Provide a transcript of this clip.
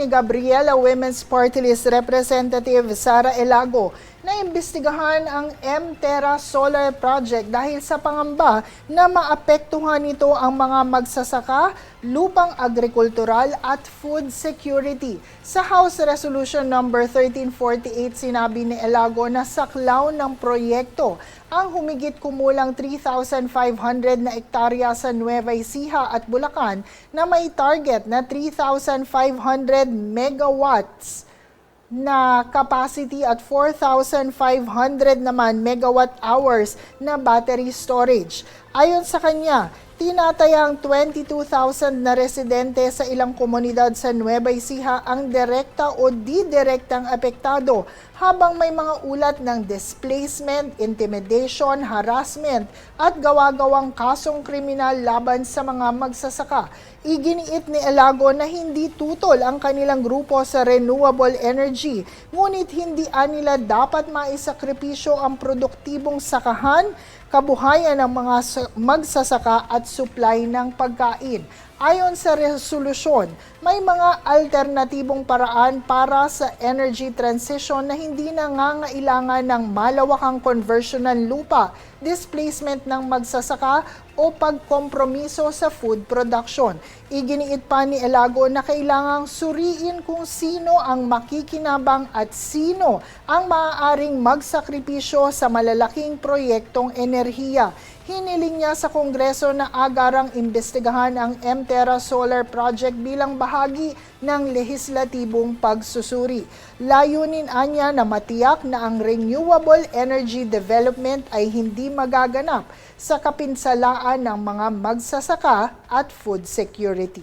ni Gabriela Women's Party List Representative Sara Elago na imbestigahan ang M-Terra Solar Project dahil sa pangamba na maapektuhan nito ang mga magsasaka, lupang agrikultural at food security. Sa House Resolution number 1348, sinabi ni Elago na saklaw ng proyekto ang humigit kumulang 3,500 na ektarya sa Nueva Ecija at Bulacan na may target na 3,500 megawatts na capacity at 4,500 naman megawatt hours na battery storage. Ayon sa kanya, tinatayang 22,000 na residente sa ilang komunidad sa Nueva Ecija ang direkta o di-direktang apektado, habang may mga ulat ng displacement, intimidation, harassment at gawa-gawang kasong kriminal laban sa mga magsasaka. Iginiit ni Elago na hindi tutol ang kanilang grupo sa renewable energy, ngunit hindi nila dapat maisakripisyo ang produktibong sakahan, kabuhayan ng mga magsasaka at supply ng pagkain. Ayon sa resolusyon, may mga alternatibong paraan para sa energy transition na hindi nangangailangan ng malawakang conversion ng lupa, displacement ng magsasaka o pagkompromiso sa food production. Iginiit pa ni Elago na kailangang suriin kung sino ang makikinabang at sino ang maaaring magsakripisyo sa malalaking proyektong enerhiya. Hiniling niya sa Kongreso na agarang imbestigahan ang M-Terra Solar Project bilang bahagi ng lehislatibong pagsusuri. Layunin anya na matiyak na ang renewable energy development ay hindi magaganap sa kapinsalaan ng mga magsasaka at food security.